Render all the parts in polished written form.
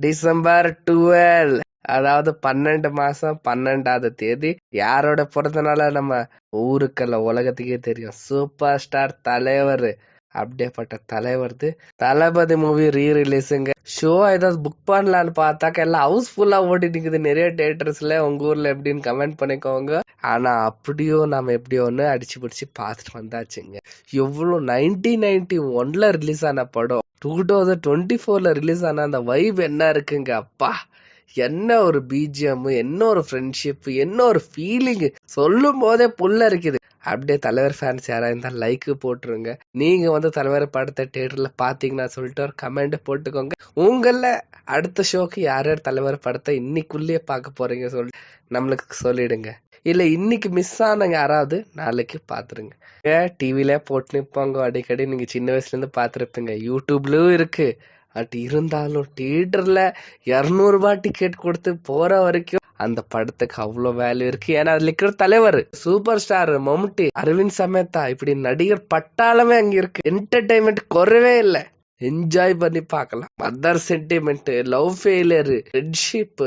December 12, அதாவது 12 மாசம் 12வது தேதி. யாரோட பிறந்தனால நம்ம ஊருக்கல்ல உலகத்துக்கே தெரியும், சூப்பர் ஸ்டார் தலைவர். அப்படியேப்பட்ட தலைவர்து தளபதி மூவி ரீரிலீஸுங்க. ஷோ ஏதாவது புக் பண்ணலான்னு பார்த்தாக்க எல்லாம் ஹவுஸ்ஃபுல்லா ஓடிட்டு இருக்குது நிறைய தியேட்டர்ஸ்ல. உங்க ஊர்ல எப்படின்னு கமெண்ட் பண்ணிக்கோங்க. ஆனா அப்படியோ நாம எப்படியோ ஒண்ணு அடிச்சு பிடிச்சு பார்த்துட்டு வந்தாச்சுங்க. எவ்வளவு 1991ல ரிலீஸ் ஆன படம் 2024ல ரிலீஸ் ஆன அந்த வைப் என்ன இருக்குங்க. அப்பா, என்ன ஒரு பிஜிஎம், என்ன ஒரு ஃப்ரெண்ட்ஷிப், என்ன ஒரு ஃபீலிங், சொல்லும் போதே புல்ல இருக்குது. அப்படியே தலைவர் ஃபேன்ஸ் யாரா இருந்தா லைக் போட்டுருங்க. நீங்க தலைவர் படத்தை தியேட்டர்ல பாத்தீங்கன்னா சொல்லிட்டு ஒரு கமெண்ட் போட்டுக்கோங்க. உங்கள அடுத்த ஷோக்கு யார் யார் தலைவர் படத்தை இன்னைக்குள்ளேயே பார்க்க போறீங்க சொல்லி நம்மளுக்கு சொல்லிடுங்க. இல்ல இன்னைக்கு மிஸ் ஆனவங்க யாராவது நாளைக்கு பாத்துருங்க. டிவில போட்டு நிப்பாங்க அடிக்கடி, நீங்க சின்ன வயசுல இருந்து பாத்துருப்பீங்க. யூடியூப்லயும் இருக்கு. அது இருந்தாலும் தியேட்டர்ல 200 ரூபாய் டிக்கெட் கொடுத்து போற வரைக்கும் அந்த படத்துக்கு அவ்வளவு வேல்யூ இருக்கு. ஏன்னா அதுல இருக்கிற தலைவர் சூப்பர் ஸ்டார் மம்முட்டி, அரவிந்த் சமேதா, இப்படி நடிகர் பட்டாளமே அங்க இருக்கு. என்டர்டைன்மெண்ட் குறவே இல்ல, என்ஜாய் பண்ணி பார்க்கலாம். Mother sentiment, love failure, friendship,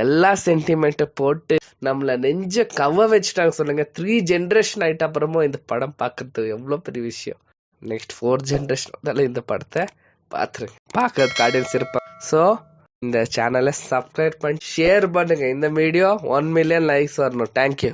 எல்லா சென்டிமெண்ட் போட்டு நம்மள நெஞ்ச கவ வச்சுட்டாங்க சொல்லுங்க. 3 ஜெனரேஷன் ஆயிட்ட அப்புறமும் இந்த படம் பாக்குறது எவ்வளவு பெரிய விஷயம். நெக்ஸ்ட் 4 ஜெனரேஷன் இந்த படத்தை பாத்துருங்க. பாக்குறதுக்கு ஆடியன்ஸ் இருப்பாங்க. சோ இந்த சேனலை சப்ஸ்கிரைப் பண்ணி ஷேர் பண்ணுங்க. இந்த வீடியோ 1 மில்லியன் லைக்ஸ் வரணும். தேங்க்யூ.